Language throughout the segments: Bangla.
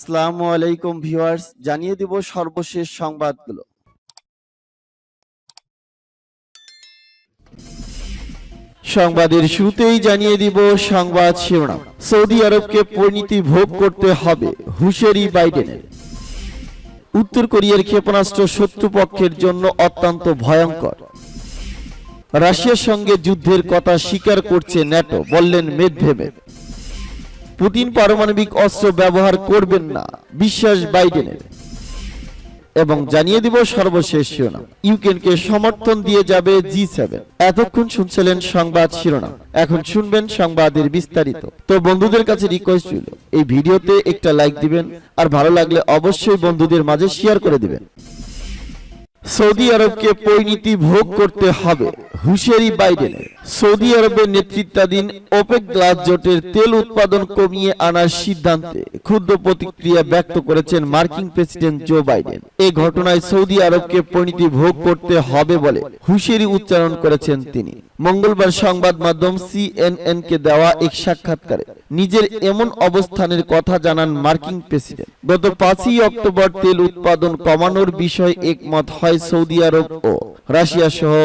আসসালামু আলাইকুম ভিউয়ার্স, জানিয়ে দিব সর্বশেষ সংবাদগুলো। সংবাদের শুরুতেই জানিয়ে দিব সংবাদ শিরোনাম। সৌদি আরবকে পরিণতি ভোগ করতে হবে, হুঁশিয়ারি বাইডেনের। উত্তর কোরিয়ার ক্ষেপণাস্ত্র শত্রুপক্ষের জন্য অত্যন্ত ভয়ঙ্কর। রাশিয়ার সঙ্গে যুদ্ধের কথা স্বীকার করছে ন্যাটো, বললেন মেদভেদেভ। পুতিন পারমাণবিক অস্ত্র ব্যবহার করবেন না, বিশ্বাস বাইডেনের। এবং জানিয়ে দিব সর্বশেষ শিরোনাম, ইউক্রেনকে সমর্থন দিয়ে যাবে G7। এতক্ষণ শুনছিলেন সংবাদ শিরোনাম, এখন শুনবেন সংবাদের বিস্তারিত। তো বন্ধুদের কাছে রিকোয়েস্ট ছিল এই ভিডিওতে একটা লাইক দিবেন, আর ভালো লাগলে অবশ্যই বন্ধুদের মাঝে শেয়ার করে দিবেন। সৌদি আরবকে পরিণতি ভোগ করতে হবে, হুঁশিয়ারি বাইডেনের। সৌদি আরবের নেতৃত্বাধীন ওপেক প্লাস জোটের তেল উৎপাদন কমিয়ে আনার সিদ্ধান্তে ক্ষুব্ধ প্রতিক্রিয়া ব্যক্ত করেছেন মার্কিন প্রেসিডেন্ট জো বাইডেন। এই ঘটনায় সৌদি আরবকে পরিণতি ভোগ করতে হবে বলে হুঁশিয়ারি উচ্চারণ করেছেন তিনি। মঙ্গলবার সংবাদ মাধ্যম CNN কে দেওয়া এক সাক্ষাৎকারে নিজের এমন অবস্থানের কথা জানান মার্কিন প্রেসিডেন্ট। গত 5ই অক্টোবর তেল উৎপাদন কমানোর বিষয়ে একমত হয় সৌদি আরব ও রাশিয়া সহ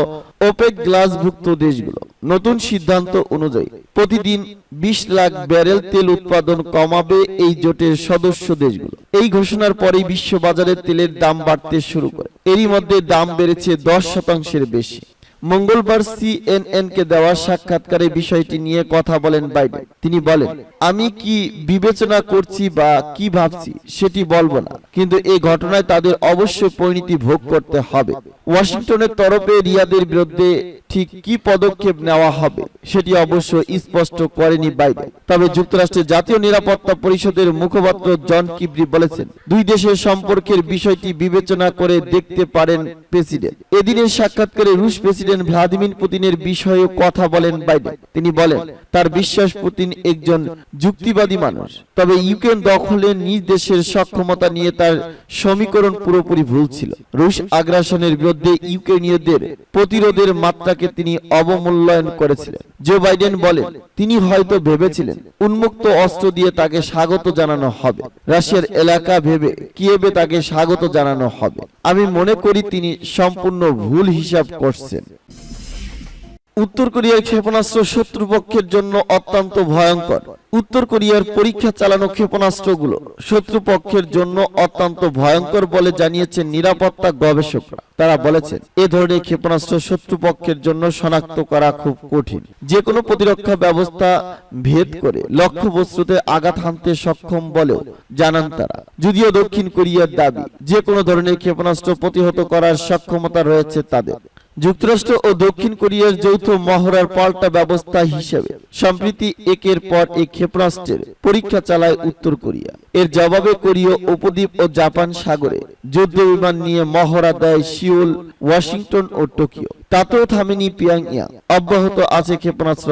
ওপেক গ্লাসভুক্ত দেশগুলো। নতুন সিদ্ধান্ত অনুযায়ী প্রতিদিন 20 লাখ ব্যারেল তেল উৎপাদন কমাবে এই জোটের সদস্য দেশগুলো। এই ঘোষণার পরেই বিশ্ববাজারে তেলের দাম বাড়তে শুরু করে। এরই মধ্যে দাম বেড়েছে 10% বেশি। মঙ্গলবার CNN কে দেওয়া সাক্ষাৎকারে বিষয়টি নিয়ে কথা বলেন বাইডেন। তিনি বলেন, আমি কি বিবেচনা করছি বা কি ভাবছি সেটি বলবো না, কিন্তু এই ঘটনায় তাদের অবশ্যই পরিণতি ভোগ করতে হবে। ওয়াশিংটনের তরফে রিয়াদের বিরুদ্ধে ঠিক কি পদক্ষেপ নেওয়া হবে সেটি অবশ্য স্পষ্ট করেনি বাইডেন। তবে যুক্তরাষ্ট্রের জাতীয় নিরাপত্তা পরিষদের মুখপাত্র জন কিবরি বলেছেন, দুই দেশের সম্পর্কের বিষয়টি বিবেচনা করে দেখতে পারেন প্রেসিডেন্ট। এদিনের সাক্ষাৎকারে রুশ প্রেসিডেন্ট ভ্লাদিমির পুতিনের বিষয়ে কথা বলেন বাইডেন। তিনি বলেন, তার বিশ্বাস পুতিন একজন যুক্তিবাদী মানুষ, তবে ইউক্রেন দখলে নিজ দেশের সক্ষমতা নিয়ে তার সমীকরণ পুরোপুরি ভুল ছিল। রুশ আগ্রাসনের বিরুদ্ধে ইউক্রেনীয়দের প্রতিরোধের মাত্রাকে তিনি অবমূল্যায়ন করেছিলেন। জো বাইডেন বলেন, তিনি হয়তো ভেবেছিলেন উন্মুক্ত অস্ত্র দিয়ে তাকে স্বাগত জানানো হবে, রাশিয়ার এলাকা ভেবে কিয়েভে তাকে স্বাগত জানানো হবে। আমি মনে করি তিনি সম্পূর্ণ ভুল হিসাব করছেন। উত্তর কোরিয়ার ক্ষেপণাস্ত্র শত্রুপক্ষের জন্য অত্যন্ত ভয়ঙ্কর। উত্তর কোরিয়ার পরীক্ষা চালানো ক্ষেপণাস্ত্রগুলো শত্রুপক্ষের জন্য অত্যন্ত ভয়ঙ্কর বলে জানিয়েছেন নিরাপত্তা গবেষকরা। তারা বলেছেন, এ ধরনের ক্ষেপণাস্ত্র শত্রুপক্ষের জন্য শনাক্ত করা খুব কঠিন। যে কোনো প্রতিরক্ষা ব্যবস্থা ভেদ করে লক্ষ্যবস্তুতে আঘাত হানতে সক্ষম বলেও জানান তারা। যদিও দক্ষিণ কোরিয়ার দাবি যে কোনো ধরনের ক্ষেপণাস্ত্র প্রতিহত করার সক্ষমতা রয়েছে তাদের। যুক্তরাষ্ট্র ও দক্ষিণ কোরিয়ার যৌথ মহড়ার পাল্টা ব্যবস্থা হিসেবে সম্প্রতি একের পর এক ক্ষেপণাস্ত্রের পরীক্ষা চালায় উত্তর কোরিয়া। এর জবাবে কোরীয় উপদ্বীপ ও জাপান সাগরে যুদ্ধ বিমান নিয়ে মহড়া দেয় সিউল, ওয়াশিংটন ও টোকিও। তাতেও থামেনি পিয়ংইয়াং। অব্যাহত আছে ক্ষেপণাস্ত্র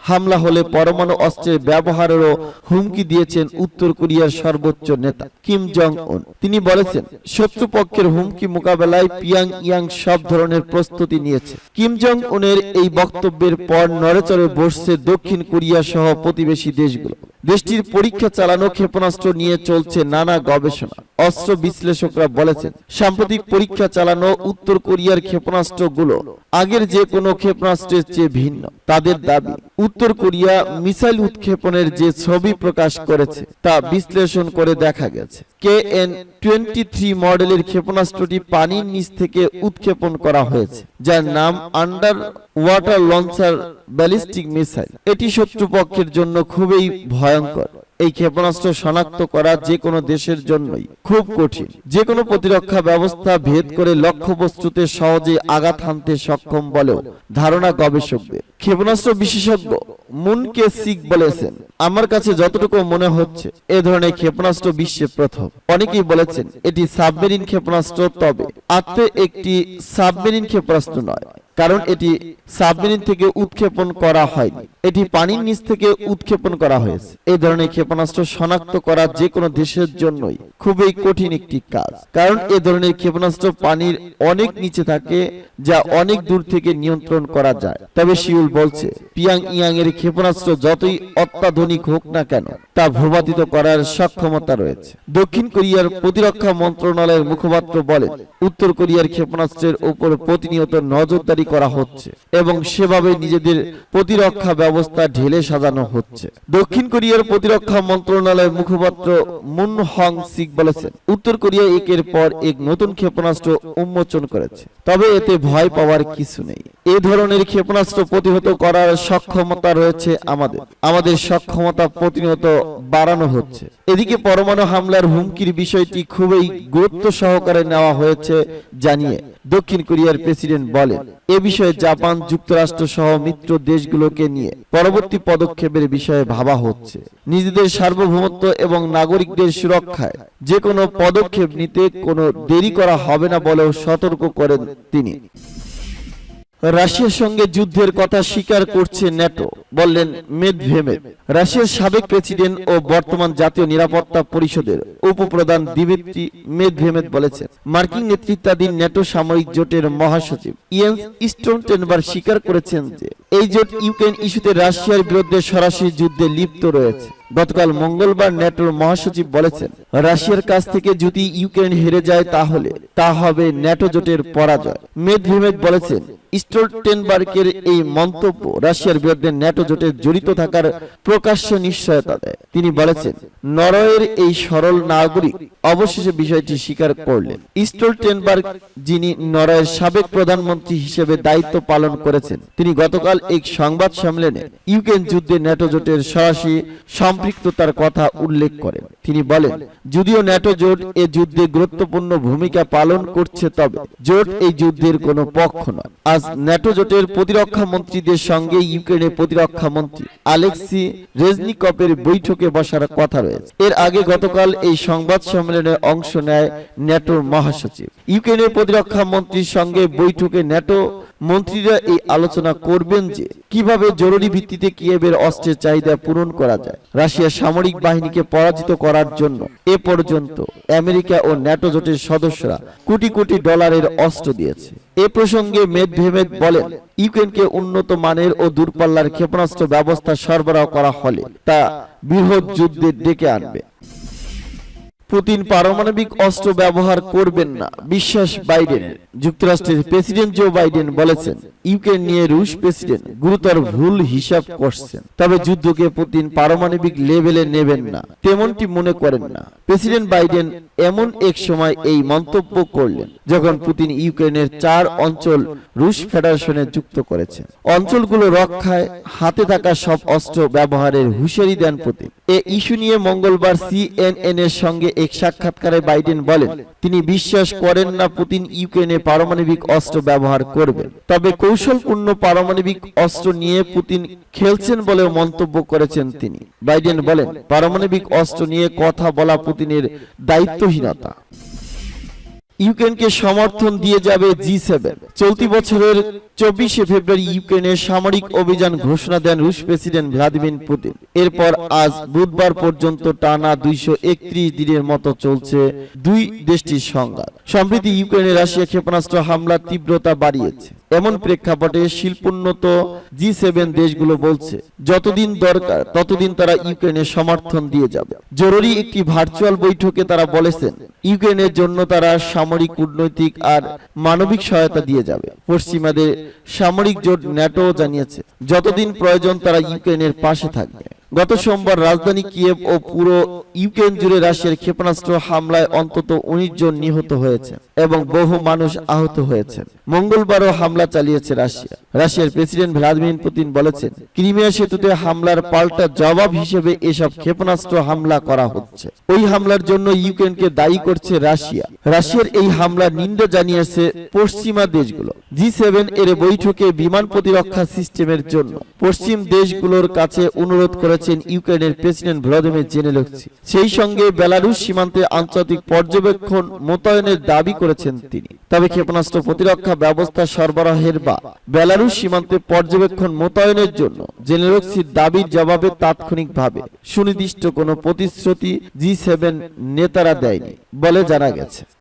হামলা হলে পরমাণু অস্ত্রের ব্যবহারেরও হুমকি দিয়েছেন উত্তর কোরিয়ার সর্বোচ্চ নেতা কিম জং উন। তিনি বলেছেন, শত্রুপক্ষের হুমকি মোকাবেলায় পিয়ংইয়াং সব ধরনের প্রস্তুতি নিয়েছে। কিম জং উনের এই বক্তব্যের পর নড়েচড়ে বসছে দক্ষিণ কোরিয়া সহ প্রতিবেশী দেশগুলো। দেশটির পরীক্ষা চালানো ক্ষেপণাস্ত্র নিয়ে চলছে নানা গবেষণা। অস্ত্র বিশ্লেষকরা বলেছেন, সাম্প্রতিক পরীক্ষা চালানো উত্তর কোরিয়ার ক্ষেপণাস্ত্রগুলো আগের যে কোনো ক্ষেপণাস্ত্রের চেয়ে ভিন্ন। তাদের দাবি, উত্তর কোরিয়া মিসাইল উৎক্ষেপণের যে ছবি প্রকাশ করেছে তা বিশ্লেষণ করে দেখা গেছে KN-23 মডেলের ক্ষেপণাস্ত্রটি পানির নিচ থেকে উৎক্ষেপণ করা হয়েছে, যার নাম under water launcher ballistic missile. এটি শত্রুপক্ষের জন্য খুবই ভয়ঙ্কর। এই ক্ষেপণাস্ত্র শনাক্ত করা যে কোনো দেশের জন্যই খুব কঠিন। যে কোনো প্রতিরক্ষা ব্যবস্থা ভেদ করে লক্ষ্যবস্তুতে সহজে আঘাত হানতে সক্ষম বলেও ধারণা গবেষকদের। ক্ষেপণাস্ত্র বিশেষজ্ঞ মুন কে সিক বলেছেন, আমার কাছে যতটুকু মনে হচ্ছে এ ধরনের ক্ষেপণাস্ত্র বিশ্বে প্রথম। অনেকেই বলেছেন এটি সাবমেরিন ক্ষেপণাস্ত্র, তবে আত্মে একটি সাবমেরিন ক্ষেপণাস্ত্র নয়। কারণ এটি সাবমেরিন থেকে উৎক্ষেপণ করা হয়নি, এটি পানির নিচ থেকে উৎক্ষেপণ করা হয়েছে। এই ধরনের ক্ষেপণাস্ত্র শনাক্ত করা যে কোনো দেশের জন্যই খুবই কঠিন একটি কাজ, কারণ এ ধরনের ক্ষেপণাস্ত্র পানির অনেক নিচে থাকে, যা অনেক দূর থেকে নিয়ন্ত্রণ করা যায়। তবে সিউল বলছে, পিয়াংইয়াং এর ক্ষেপণাস্ত্র যতই অত্যাধুনিক হোক না কেন, তা ভূপাতিত করার সক্ষমতা রয়েছে। দক্ষিণ কোরিয়ার প্রতিরক্ষা মন্ত্রণালয়ের মুখপাত্র বলেন, উত্তর কোরিয়ার ক্ষেপণাস্ত্রের উপর প্রতিনিয়ত নজরদারি করা হচ্ছে এবং সেভাবে নিজেদের প্রতিরক্ষা ব্যবস্থা ঢেলে সাজানো হচ্ছে। দক্ষিণ কোরিয়ার প্রতিরক্ষা মন্ত্রণালয়ের মুখপাত্র মুন হং সিক বলেছেন, উত্তর কোরিয়া একের পর এক নতুন ক্ষেপণাস্ত্র উন্মোচন করেছে, তবে এতে ভয় পাওয়ার কিছু নেই। এ ধরনের ক্ষেপণাস্ত্র প্রতিহত করার সক্ষমতা রয়েছে আমাদের সক্ষমতা প্রতিনিয়ত বাড়ানো হচ্ছে। এদিকে পরমাণু হামলার হুমকির বিষয়টি খুবই গুরুত্ব সহকারে নেওয়া হয়েছে জানিয়ে দক্ষিণ কোরিয়ার প্রেসিডেন্ট বলেন, এ বিষয়ে জাপান, যুক্তরাষ্ট্র সহ মিত্র দেশগুলোকে নিয়ে পরবর্তী পদক্ষেপের বিষয়ে ভাবা হচ্ছে। নিজেদের সার্বভৌমত্ব এবং নাগরিকদের সুরক্ষায় যে কোনো পদক্ষেপ নিতে কোনো দেরি করা হবে না বলেও সতর্ক করেন তিনি। রাশিয়ার সঙ্গে যুদ্ধের কথা স্বীকার করছে ন্যাটো, বললেন মেদভেদেভ। রাশিয়ার সাবেক প্রেসিডেন্ট ও বর্তমান জাতীয় নিরাপত্তা পরিষদের উপপ্রধান দিমিত্রি মেদভেদেভ বলেছেন, মার্কিন নেতৃত্বাধীন ন্যাটো সামরিক জোটের মহাসচিব ইয়েন্স স্টোলটেনবার্গ স্বীকার করেছেন যে এই জোট ইউক্রেন ইস্যুতে রাশিয়ার বিরুদ্ধে সরাসরি যুদ্ধে লিপ্ত রয়েছে। গতকাল মঙ্গলবার ন্যাটোর মহাসচিব বলেছেন, রাশিয়ার কাছ থেকে যদি ইউক্রেন হেরে যায় তাহলে তা হবে ন্যাটো জোটের পরাজয়। মেদভেদেভ বলেছেন, স্টোলটেনবার্গের এই মন্তব্য রাশিয়ার বিরুদ্ধে ন্যাটো জোটে জড়িত থাকার প্রকাশ্য নিশ্চয়তা দেয়। তিনি বলেছেন, নরওয়ের এই সরল নাগরিক অবশেষে বিষয়টি স্বীকার করলেন। স্টোলটেনবার্গ, যিনি নরওয়ের সাবেক প্রধানমন্ত্রী হিসেবে দায়িত্ব পালন করেছেন, তিনি গতকাল এক সংবাদ সম্মেলনে ইউক্রেন যুদ্ধে ন্যাটো জোটের সরাসরি সম্পৃক্ততার কথা উল্লেখ করেন। তিনি বলেন, যদিও ন্যাটো জোট এ যুদ্ধে গুরুত্বপূর্ণ ভূমিকা পালন করছে, তবে জোট এই যুদ্ধের কোনো পক্ষ নয়। আজ ন্যাটো জোটের প্রতিরক্ষা মন্ত্রীদের সঙ্গে ইউক্রেনের প্রতিরক্ষা মন্ত্রী আলেক্সি রেজনিকভের বৈঠকে বসার কথা রয়েছে। এর আগে গতকাল এই সংবাদ সম্মেলনে অংশ নেয় ন্যাটোর মহাসচিব। ইউক্রেনের প্রতিরক্ষা মন্ত্রীর সঙ্গে বৈঠকে ন্যাটো মন্ত্রীরা এই আলোচনা করবেন যে কিভাবে জরুরি ভিত্তিতে কিয়েভের অস্ত্রের চাহিদা পূরণ করা যায়। রাশিয়ার সামরিক বাহিনীকে পরাজিত করার জন্য এ পর্যন্ত আমেরিকা ও ন্যাটো জোটের সদস্যরা কোটি কোটি ডলারের অস্ত্র দিয়েছে। এ প্রসঙ্গে মেদভেদেভ বলেন, ইউক্রেনকে উন্নত মানের ও দূরপাল্লার ক্ষেপণাস্ত্র ব্যবস্থা সরবরাহ করা হলে তা বৃহৎ যুদ্ধে ডেকে আনবে। পুতিন পারমাণবিক অস্ত্র ব্যবহার করবেন না, বিশ্বাস বাইডেনের। যুক্তরাষ্ট্রের প্রেসিডেন্ট জো বাইডেন বলেছেন, ইউক্রেন নিয়ে রুশ প্রেসিডেন্ট গুরুতর ভুল হিসাব করছেন, তবে যুদ্ধকে পুতিন পারমাণবিক লেভেলে নেবেন না তেমনটি মনে করেন না। প্রেসিডেন্ট বাইডেন এমন এক সময় এই মন্তব্য করলেন যখন পুতিন ইউক্রেনের 4 অঞ্চল রুশ ফেডারেশনে যুক্ত করেছেন। অঞ্চলগুলো রক্ষায় হাতে থাকা সব অস্ত্র ব্যবহারের হুঁশিয়ারি দেন পুতিন। এ ইস্যু নিয়ে মঙ্গলবার CNN এর সঙ্গে এক সাক্ষাৎকারে বাইডেন বলেন, তিনি বিশ্বাস করেন না পুতিন ইউক্রেনে পারমাণবিক অস্ত্র ব্যবহার করবেন, তবে কৌশলপূর্ণ পারমাণবিক অস্ত্র নিয়ে পুতিন খেলছেন বলেও মন্তব্য করেছেন তিনি। বাইডেন বলেন, পারমাণবিক অস্ত্র নিয়ে কথা বলা পুতিনের দায়িত্বহীনতা। ইউক্রেনকে সমর্থন দিয়ে যাবে G7। চলতি বছরের 24শে ফেব্রুয়ারি ইউক্রেনের সামরিক অভিযান ঘোষণা দেন রুশ প্রেসিডেন্ট ভ্লাদিমির পুতিন। এরপর আজ বুধবার পর্যন্ত টানা 231 দিনের মতো চলছে দুই দেশটির সংঘাত। সম্প্রতি ইউক্রেনে রাশিয়া ক্ষেপণাস্ত্র হামলার তীব্রতা বাড়িয়েছে। এমন প্রেক্ষাপটে শিল্পোন্নত G7 দেশগুলো বলছে, যতদিন দরকার ততদিন তারা ইউক্রেনের সমর্থন দিয়ে যাবে। জরুরি একটি ভার্চুয়াল বৈঠকে তারা বলেছেন, ইউক্রেনের জন্য তারা সামরিক, কূটনৈতিক আর মানবিক সহায়তা দিয়ে যাবে। পশ্চিমাদের সামরিক জোট ন্যাটো জানিয়েছে, যতদিন প্রয়োজন তারা ইউক্রেনের পাশে থাকবে। গত সোমবার রাজধানী কিয়েভ ও পুরো ইউক্রেন জুড়ে রাশিয়ার ক্ষেপণাস্ত্র হামলায় অন্তত 19 জন নিহত হয়েছে এবং বহু মানুষ আহত হয়েছেন। মঙ্গলবারও হামলা চালিয়েছে রাশিয়া। রাশিয়ার প্রেসিডেন্ট ভ্লাদিমির পুতিন বলেছেন, ক্রিমিয়া সেতুতে হামলার পাল্টা জবাব হিসেবে এসব ক্ষেপণাস্ত্র হামলা করা হচ্ছে। ওই হামলার জন্য ইউক্রেনকে দায়ী করছে রাশিয়া। রাশিয়ার এই হামলার নিন্দা জানিয়েছে পশ্চিমা দেশগুলো। G7 এর বৈঠকে বিমান প্রতিরক্ষা সিস্টেমের জন্য পশ্চিম দেশগুলোর কাছে অনুরোধ করেছে করেছেন ইউক্রেনের প্রেসিডেন্ট ভ্লাদিমির জেলেনস্কি। সেই সঙ্গে বেলারুশ সীমান্তে আন্তর্জাতিক পর্যবেক্ষণ মোতায়েনের দাবি করেছেন তিনি। তবে ক্ষেপণাস্ত্র প্রতিরক্ষা ব্যবস্থা সরবরাহের বা বেলারুশ সীমান্তে পর্যবেক্ষণ মোতায়েনের জন্য জেলেনস্কির দাবির জবাবে তাৎক্ষণিকভাবে সুনির্দিষ্ট কোনো প্রতিশ্রুতি G7 নেতারা দেয়নি বলে জানা গেছে।